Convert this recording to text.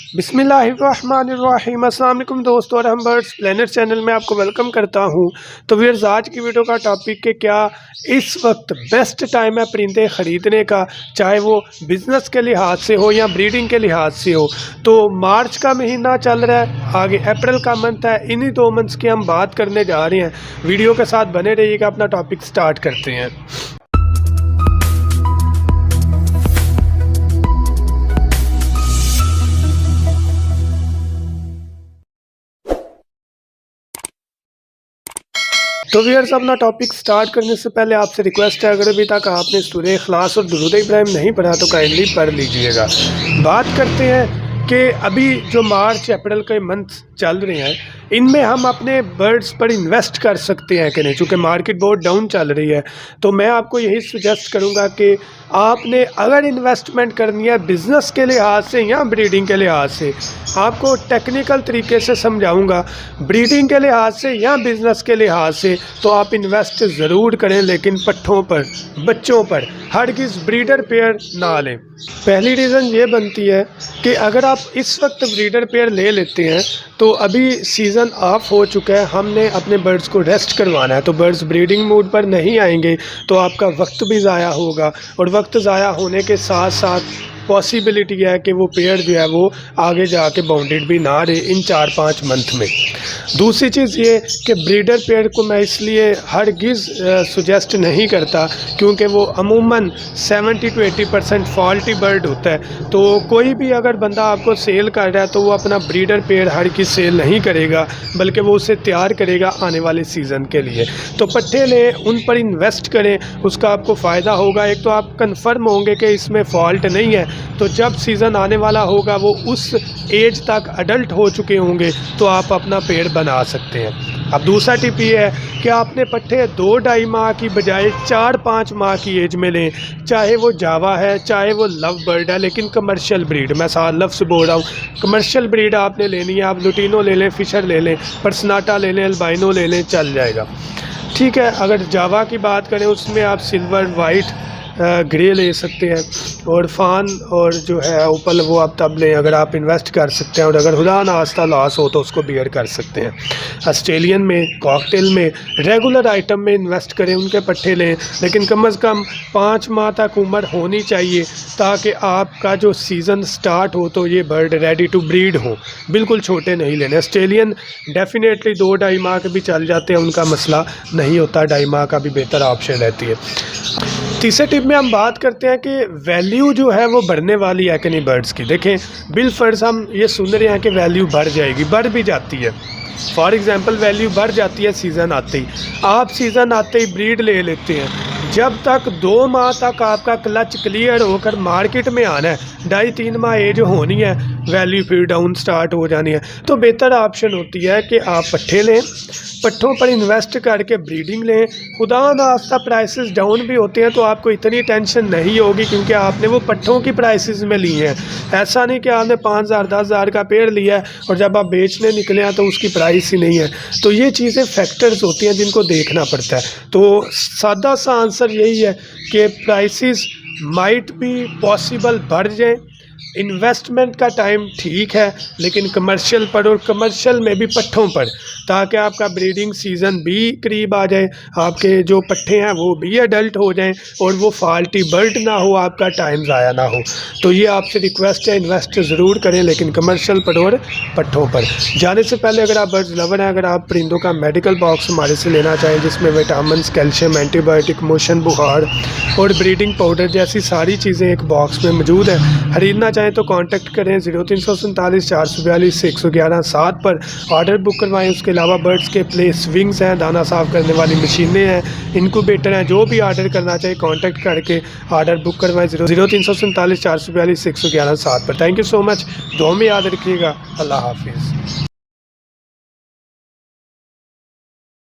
बिस्मिल्लाहिर्रहमानिर्रहीम। अस्सलाम वालेकुम दोस्तों, और हम बर्ड्स प्लेनेट चैनल में आपको वेलकम करता हूं। तो व्यूअर्स, आज की वीडियो का टॉपिक है क्या इस वक्त बेस्ट टाइम है परिंदे ख़रीदने का, चाहे वो बिज़नेस के लिहाज से हो या ब्रीडिंग के लिहाज से हो। तो मार्च का महीना चल रहा है, आगे अप्रैल का मंथ है, इन्हीं 2 मंथ्स की हम बात करने जा रहे हैं। वीडियो के साथ बने रहिएगा, अपना टॉपिक स्टार्ट करते हैं। तो व्यूअर्स, अपना टॉपिक स्टार्ट करने से पहले आपसे रिक्वेस्ट है, अगर अभी तक आपने सूरह इखलास और दुरूद इब्राहिम नहीं पढ़ा तो काइंडली पढ़ लीजिएगा। बात करते हैं कि अभी जो मार्च अप्रैल के मंथ चल रहे हैं, इनमें हम अपने बर्ड्स पर इन्वेस्ट कर सकते हैं कि नहीं। चूँकि मार्केट बहुत डाउन चल रही है, तो मैं आपको यही सजेस्ट करूंगा कि आपने अगर इन्वेस्टमेंट करनी है बिज़नेस के लिहाज से या ब्रीडिंग के लिहाज से, आपको टेक्निकल तरीके से समझाऊंगा। ब्रीडिंग के लिहाज से या बिज़नेस के लिहाज से तो आप इन्वेस्ट ज़रूर करें, लेकिन पट्ठों पर, बच्चों पर हरगिज़ ब्रीडर पेयर ना लें। पहली रीज़न ये बनती है कि अगर आप इस वक्त ब्रीडर पेयर ले लेते हैं तो अभी सीज़न ऑफ हो चुका है, हमने अपने बर्ड्स को रेस्ट करवाना है, तो बर्ड्स ब्रीडिंग मूड पर नहीं आएंगे, तो आपका वक्त भी ज़ाया होगा। और वक्त ज़ाया होने के साथ साथ पॉसिबिलिटी है कि वो पेयर जो है वो आगे जाके बाउंडेड भी ना रहे इन 4-5 मंथ में। दूसरी चीज़ ये कि ब्रीडर पेयर को मैं इसलिए हरगिज़ सुजेस्ट नहीं करता, क्योंकि वो अमूमन 70 to 80% फॉल्टी बर्ड होता है। तो कोई भी अगर बंदा आपको सेल कर रहा है तो वो अपना ब्रीडर पेयर हरगिज़ सेल नहीं करेगा, बल्कि वो उसे तैयार करेगा आने वाले सीज़न के लिए। तो पट्ठे लें, उन पर इन्वेस्ट करें, उसका आपको फ़ायदा होगा। एक तो आप कन्फर्म होंगे कि इसमें फ़ॉल्ट नहीं है, तो जब सीज़न आने वाला होगा वो उस एज तक अडल्ट हो चुके होंगे, तो आप अपना पेड़ बना सकते हैं। अब दूसरा टिप ये है कि आपने पट्ठे 2-2.5 माह की बजाय 4-5 माह की एज में लें, चाहे वो जावा है, चाहे वो लव बर्ड है, लेकिन कमर्शियल ब्रीड, मैं साथ लफ्ज़ बोल रहा हूँ, कमर्शियल ब्रीड आपने लेनी है। आप लुटिनो ले लें, फ़िशर ले लें, पर्सनाटा ले लें, अल्बाइनो ले लें, चल जाएगा, ठीक है। अगर जावा की बात करें, उसमें आप सिल्वर, वाइट, ग्रे ले सकते हैं, और फ़ान और जो है ऊपर वो आप तब लें अगर आप इन्वेस्ट कर सकते हैं, और अगर खुदा ना खास्ता लॉस हो तो उसको बियर कर सकते हैं। ऑस्ट्रेलियन में, कॉकटेल में, रेगुलर आइटम में इन्वेस्ट करें, उनके पट्ठे लें, लेकिन कम से कम 5 माह तक उम्र होनी चाहिए, ताकि आपका जो सीज़न स्टार्ट हो तो ये बर्ड रेडी टू ब्रीड हो। बिल्कुल छोटे नहीं लेने। ऑस्ट्रेलियन डेफिनेटली 2-2.5 माह के भी चल जाते हैं, उनका मसला नहीं होता, 2.5 माह का भी बेहतर ऑप्शन रहती है। तीसरे टिप में हम बात करते हैं कि वैल्यू जो है वो बढ़ने वाली है कि नहीं बर्ड्स की। देखें, बिल फर्ज हम ये सुन रहे हैं कि वैल्यू बढ़ जाएगी, बढ़ भी जाती है। फॉर एग्ज़ाम्पल वैल्यू बढ़ जाती है सीज़न आते ही। आप सीज़न आते ही ब्रीड ले लेते हैं, जब तक 2 माह तक आपका क्लच क्लियर होकर मार्केट में आना है, 2.5-3 माह एज होनी है, वैल्यू फिर डाउन स्टार्ट हो जानी है, तो बेहतर ऑप्शन होती है कि आप पट्ठे लें, पट्ठों पर इन्वेस्ट करके ब्रीडिंग लें। खुदा ना खास्ता प्राइसेस डाउन भी होते हैं तो आपको इतनी टेंशन नहीं होगी, क्योंकि आपने वो पट्ठों की प्राइसेस में ली हैं। ऐसा नहीं कि आपने 5,000 10,000 का पेड़ लिया है और जब आप बेचने निकले हैं तो उसकी प्राइस ही नहीं है। तो ये चीज़ें फैक्टर्स होती हैं जिनको देखना पड़ता है। तो सादा सा आंसर यही है कि प्राइसेस माइट भी पॉसिबल बढ़ जाए। इन्वेस्टमेंट का टाइम ठीक है, लेकिन कमर्शियल पर, और कमर्शियल में भी पट्ठों पर, ताकि आपका ब्रीडिंग सीज़न भी करीब आ जाए, आपके जो पट्ठे हैं वो भी अडल्ट हो जाएं, और वो फॉल्टी बर्ड ना हो, आपका टाइम ज़ाया ना हो। तो ये आपसे रिक्वेस्ट है, इन्वेस्ट ज़रूर करें, लेकिन कमर्शियल पर और पट्ठों पर। जाने से पहले अगर आप बर्ड्स लवर हैं, अगर आप परिंदों का मेडिकल बॉक्स हमारे से लेना चाहें, जिसमें विटामिन, कैल्शियम, एंटीबायोटिक, मोशन बुखार और ब्रीडिंग पाउडर जैसी सारी चीज़ें एक बॉक्स में मौजूद है, खरीदना चाहें तो कांटेक्ट करें 0347 442 111 7 पर। ऑर्डर बुक करवाएं। उसके अलावा बर्ड्स के प्लेस विंग्स हैं, दाना साफ़ करने वाली मशीनें हैं, इनक्यूबेटर हैं। जो भी ऑर्डर करना चाहिए कांटेक्ट करके ऑर्डर बुक करवाएं 0347 442 111 7 पर। Thank you so much. दुआ में याद रखिएगा। अल्लाह हाफिज़।